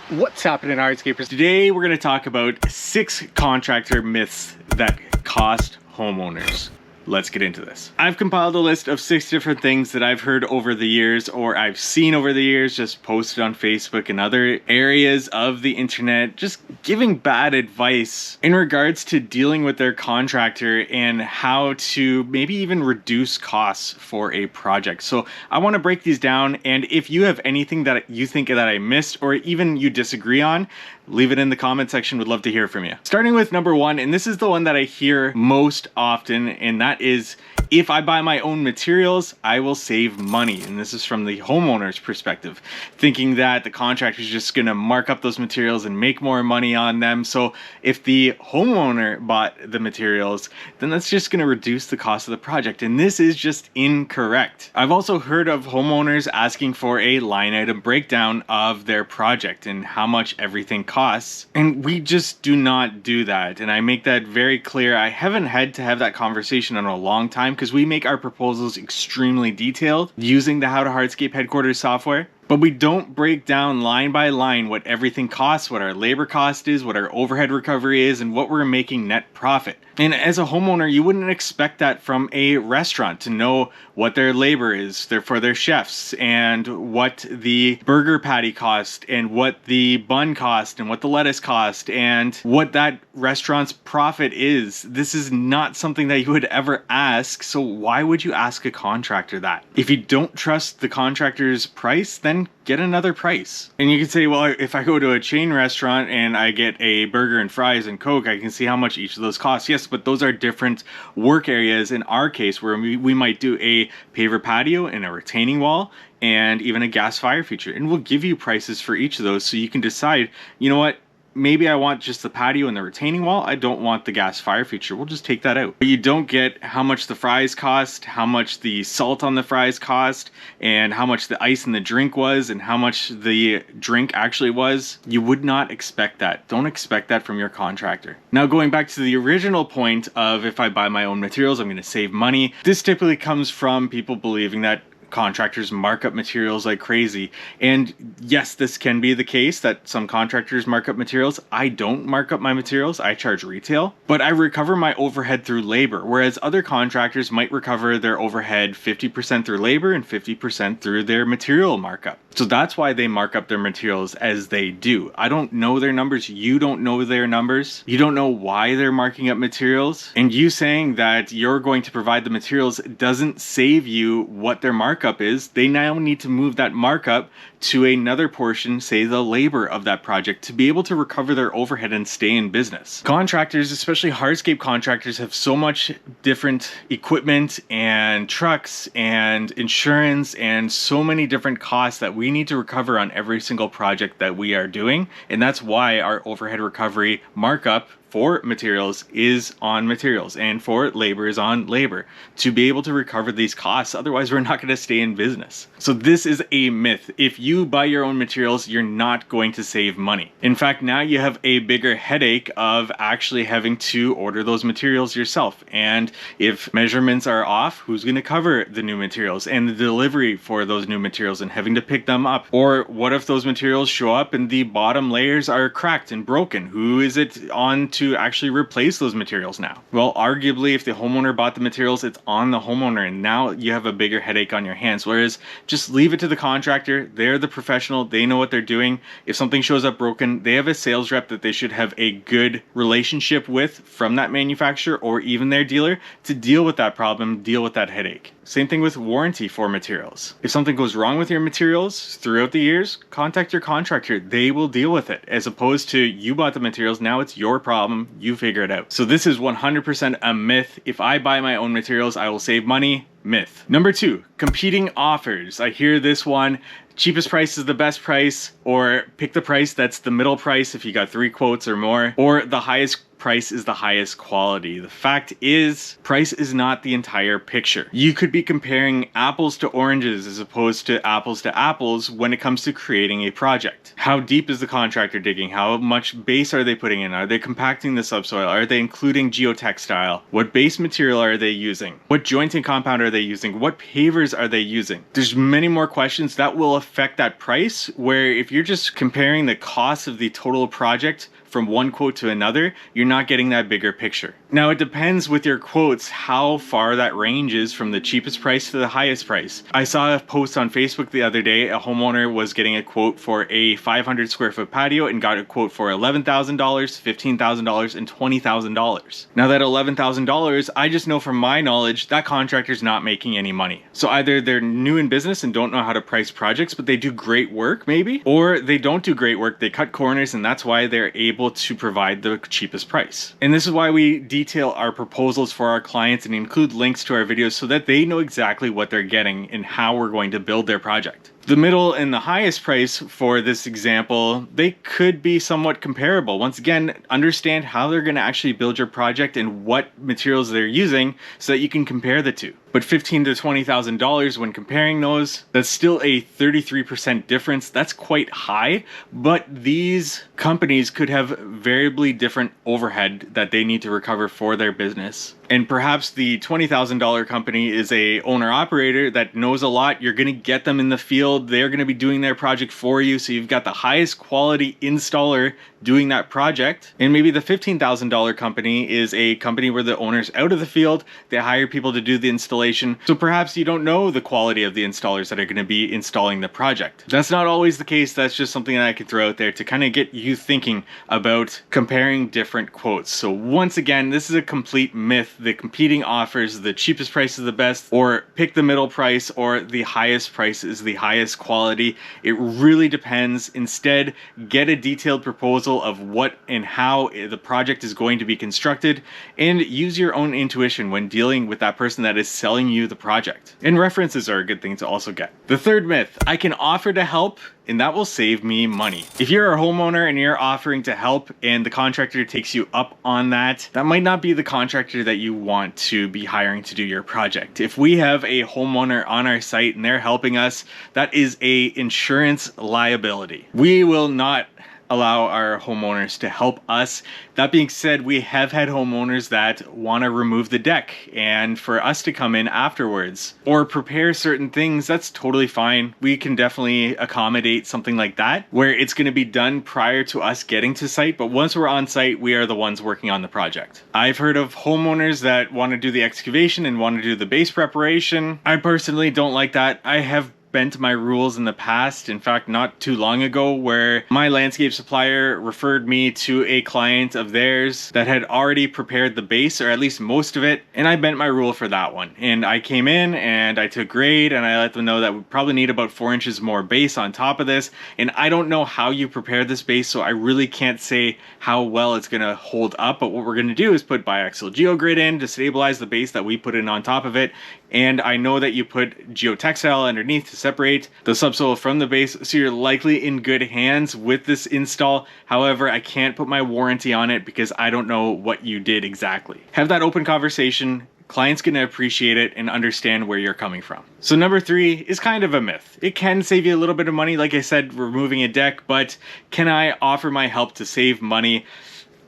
What's happening, Hardscapers? Today we're going to talk about 6 contractor myths that cost homeowners. Let's get into this. I've compiled a list of 6 different things that I've heard over the years, or I've seen over the years, just posted on Facebook and other areas of the internet, just giving bad advice in regards to dealing with their contractor and how to maybe even reduce costs for a project. So I want to break these down, and if you have anything that you think that I missed or even you disagree on, leave it in the comment section. Would love to hear from you. Starting with number 1, and this is the one that I hear most often, and that is, if I buy my own materials, I will save money. And this is from the homeowner's perspective, thinking that the contractor is just going to mark up those materials and make more money on them. So if the homeowner bought the materials, then that's just going to reduce the cost of the project. And this is just incorrect. I've also heard of homeowners asking for a line item breakdown of their project and how much everything costs. And we just do not do that. And I make that very clear. I haven't had to have that conversation in a long time because we make our proposals extremely detailed using the How to Hardscape headquarters software. But we don't break down line by line what everything costs, what our labor cost is, what our overhead recovery is, and what we're making net profit. And as a homeowner, you wouldn't expect that from a restaurant, to know what their labor is for their chefs, and what the burger patty cost, and what the bun cost, and what the lettuce cost, and what that restaurant's profit is. This is not something that you would ever ask, so why would you ask a contractor that? If you don't trust the contractor's price, then get another price. And you can say, well, if I go to a chain restaurant and I get a burger and fries and Coke, I can see how much each of those costs. Yes, but those are different work areas in our case, where we might do a paver patio and a retaining wall and even a gas fire feature. And we'll give you prices for each of those so you can decide, you know what, maybe I want just the patio and the retaining wall. I don't want the gas fire feature. We'll just take that out. But you don't get how much the fries cost, how much the salt on the fries cost, and how much the ice in the drink was, and how much the drink actually was. You would not expect that. Don't expect that from your contractor. Now, going back to the original point of, if I buy my own materials, I'm going to save money. This typically comes from people believing that contractors mark up materials like crazy. And yes, this can be the case that some contractors mark up materials. I don't mark up my materials. I charge retail, but I recover my overhead through labor, whereas other contractors might recover their overhead 50% through labor and 50% through their material markup. So that's why they mark up their materials as they do. I don't know their numbers. You don't know their numbers. You don't know why they're marking up materials. And you saying that you're going to provide the materials doesn't save you what their markup is. They now need to move that markup to another portion, say the labor of that project, to be able to recover their overhead and stay in business. Contractors, especially hardscape contractors, have so much different equipment and trucks and insurance and so many different costs that we need to recover on every single project that we are doing. And that's why our overhead recovery markup for materials is on materials, and for labor is on labor, to be able to recover these costs. Otherwise, we're not going to stay in business. So this is a myth. If you buy your own materials, you're not going to save money. In fact, now you have a bigger headache of actually having to order those materials yourself. And if measurements are off, who's going to cover the new materials and the delivery for those new materials and having to pick them up? Or what if those materials show up and the bottom layers are cracked and broken? Who is it on to actually replace those materials now? Well, arguably, if the homeowner bought the materials, it's on the homeowner, and now you have a bigger headache on your hands. Whereas just leave it to the contractor. They're the professional. They know what they're doing. If something shows up broken, they have a sales rep that they should have a good relationship with from that manufacturer or even their dealer to deal with that problem, deal with that headache. Same thing with warranty for materials. If something goes wrong with your materials throughout the years, contact your contractor. They will deal with it, as opposed to you bought the materials, now it's your problem, you figure it out. So this is 100% a myth. If I buy my own materials, I will save money. Myth. Number 2, competing offers. I hear this one. Cheapest price is the best price, or pick the price that's the middle price if you got 3 quotes or more, or the highest price is the highest quality. The fact is, price is not the entire picture. You could be comparing apples to oranges as opposed to apples when it comes to creating a project. How deep is the contractor digging? How much base are they putting in? Are they compacting the subsoil? Are they including geotextile? What base material are they using? What jointing compound are are they using? What pavers are they using? There's many more questions that will affect that price, where if you're just comparing the cost of the total project from one quote to another, you're not getting that bigger picture. Now, it depends with your quotes how far that range is from the cheapest price to the highest price. I saw a post on Facebook the other day. A homeowner was getting a quote for a 500 square foot patio and got a quote for $11,000, $15,000, and $20,000. Now, that $11,000, I just know from my knowledge that contractor's not making any money. So either they're new in business and don't know how to price projects, but they do great work maybe, or they don't do great work, they cut corners, and that's why they're able to provide the cheapest price. And this is why we detail our proposals for our clients and include links to our videos so that they know exactly what they're getting and how we're going to build their project. The middle and the highest price for this example, they could be somewhat comparable. Once again, understand how they're going to actually build your project and what materials they're using so that you can compare the two. But $15,000 to $20,000 when comparing those, that's still a 33% difference. That's quite high, but these companies could have variably different overhead that they need to recover for their business. And perhaps the $20,000 company is a owner-operator that knows a lot. You're going to get them in the field. They're going to be doing their project for you. So you've got the highest quality installer doing that project. And maybe the $15,000 company is a company where the owner's out of the field. They hire people to do the installation. So perhaps you don't know the quality of the installers that are going to be installing the project. That's not always the case. That's just something that I could throw out there to kind of get you thinking about comparing different quotes. So once again, this is a complete myth. The competing offers, the cheapest price is the best, or pick the middle price, or the highest price is the highest quality. It really depends. Instead, get a detailed proposal of what and how the project is going to be constructed, and use your own intuition when dealing with that person that is selling you the project. And references are a good thing to also get. The third myth, I can offer to help and that will save me money. If you're a homeowner and you're offering to help and the contractor takes you up on that, that might not be the contractor that you want to be hiring to do your project. If we have a homeowner on our site and they're helping us, that is a insurance liability. We will not allow our homeowners to help us. That being said, we have had homeowners that want to remove the deck and for us to come in afterwards or prepare certain things. That's totally fine. We can definitely accommodate something like that where it's going to be done prior to us getting to site, but once we're on site, we are the ones working on the project. I've heard of homeowners that want to do the excavation and want to do the base preparation. I personally don't like that. I have bent my rules in the past, in fact not too long ago, where my landscape supplier referred me to a client of theirs that had already prepared the base, or at least most of it, and I bent my rule for that one. And I came in and I took grade and I let them know that we probably need about 4 inches more base on top of this, and I don't know how you prepare this base, so I really can't say how well it's going to hold up. But what we're going to do is put biaxial geogrid in to stabilize the base that we put in on top of it, and I know that you put geotextile underneath to separate the subsoil from the base, so you're likely in good hands with this install. However, I can't put my warranty on it because I don't know what you did exactly. Have that open conversation. Client's going to appreciate it and understand where you're coming from. So number 3 is kind of a myth. It can save you a little bit of money, like I said, removing a deck, but can I offer my help to save money?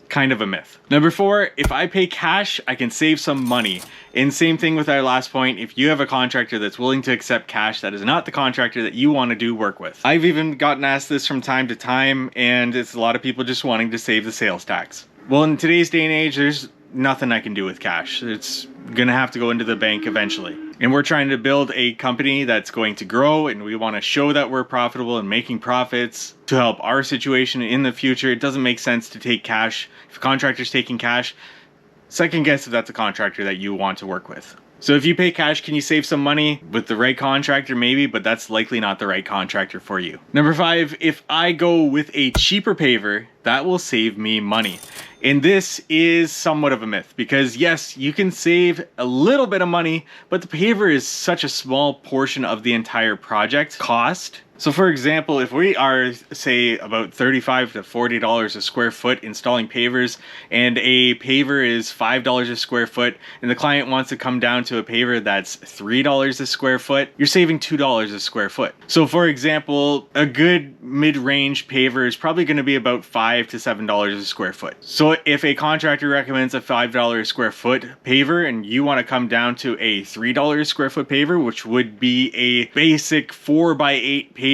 Kind of a myth. Number 4, if I pay cash, I can save some money. And same thing with our last point. If you have a contractor that's willing to accept cash, that is not the contractor that you want to do work with. I've even gotten asked this from time to time, and it's a lot of people just wanting to save the sales tax. Well, in today's day and age, there's nothing I can do with cash. It's gonna have to go into the bank eventually. And we're trying to build a company that's going to grow, and we want to show that we're profitable and making profits to help our situation in the future. It doesn't make sense to take cash. If a contractor's taking cash, second guess if that's a contractor that you want to work with. So if you pay cash, can you save some money? With the right contractor, maybe, but that's likely not the right contractor for you. Number 5, if I go with a cheaper paver, that will save me money. And this is somewhat of a myth because yes, you can save a little bit of money, but the paver is such a small portion of the entire project cost. So for example, if we are, say, about $35 to $40 a square foot installing pavers, and a paver is $5 a square foot, and the client wants to come down to a paver that's $3 a square foot, you're saving $2 a square foot. So for example, a good mid-range paver is probably going to be about $5 to $7 a square foot. So if a contractor recommends a $5 a square foot paver and you want to come down to a $3 a square foot paver, which would be a basic 4x8 paver,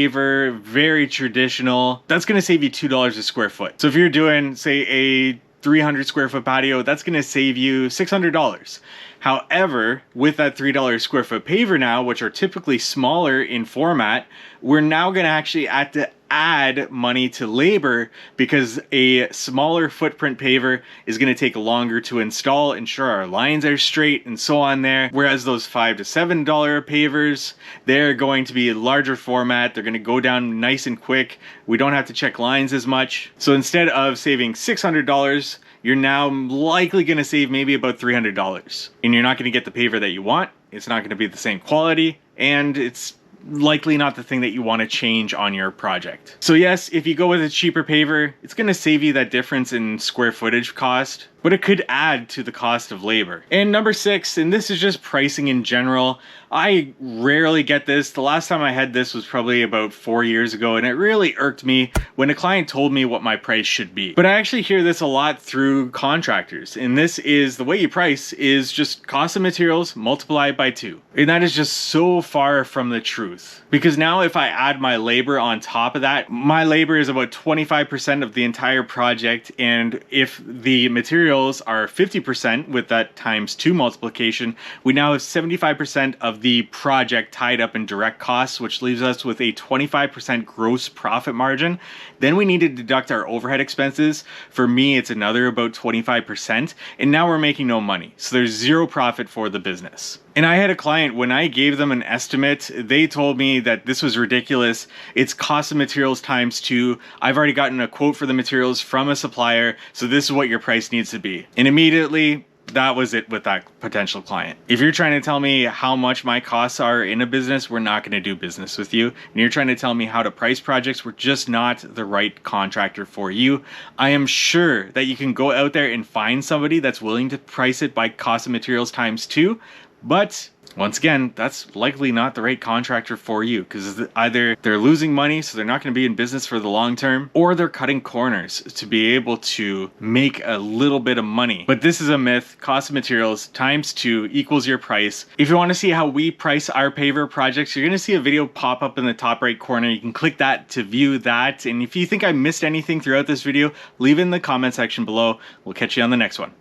very traditional, that's going to save you $2 a square foot. So if you're doing, say, a 300 square foot patio, that's going to save you $600. However, with that $3 square foot paver now, which are typically smaller in format, we're now going to actually have to add money to labor because a smaller footprint paver is going to take longer to install, ensure our lines are straight and so on there. Whereas those $5 to $7 pavers, they're going to be a larger format. They're going to go down nice and quick. We don't have to check lines as much. So instead of saving $600, you're now likely going to save maybe about $300. And you're not going to get the paver that you want. It's not going to be the same quality, and it's likely not the thing that you want to change on your project. So yes, if you go with a cheaper paver, it's going to save you that difference in square footage cost, but it could add to the cost of labor. And number 6, and this is just pricing in general, I rarely get this. The last time I had this was probably about 4 years ago, and it really irked me when a client told me what my price should be. But I actually hear this a lot through contractors, and this is the way you price is just cost of materials multiplied by 2. And that is just so far from the truth. Because now if I add my labor on top of that, my labor is about 25% of the entire project, and if the materials are 50% with that times 2 multiplication, we now have 75% of the project tied up in direct costs, which leaves us with a 25% gross profit margin. Then we need to deduct our overhead expenses. For me, it's another about 25%, and now we're making no money. So there's zero profit for the business. And I had a client, when I gave them an estimate, they told me that this was ridiculous. It's cost of materials times 2. I've already gotten a quote for the materials from a supplier, so this is what your price needs to be. And immediately, that was it with that potential client. If you're trying to tell me how much my costs are in a business, we're not going to do business with you. And you're trying to tell me how to price projects, we're just not the right contractor for you. I am sure that you can go out there and find somebody that's willing to price it by cost of materials times 2, but once again, that's likely not the right contractor for you, because either they're losing money, so they're not going to be in business for the long term, or they're cutting corners to be able to make a little bit of money. But this is a myth. Cost of materials times 2 equals your price. If you want to see how we price our paver projects, you're going to see a video pop up in the top right corner. You can click that to view that. And if you think I missed anything throughout this video, leave it in the comment section below. We'll catch you on the next one.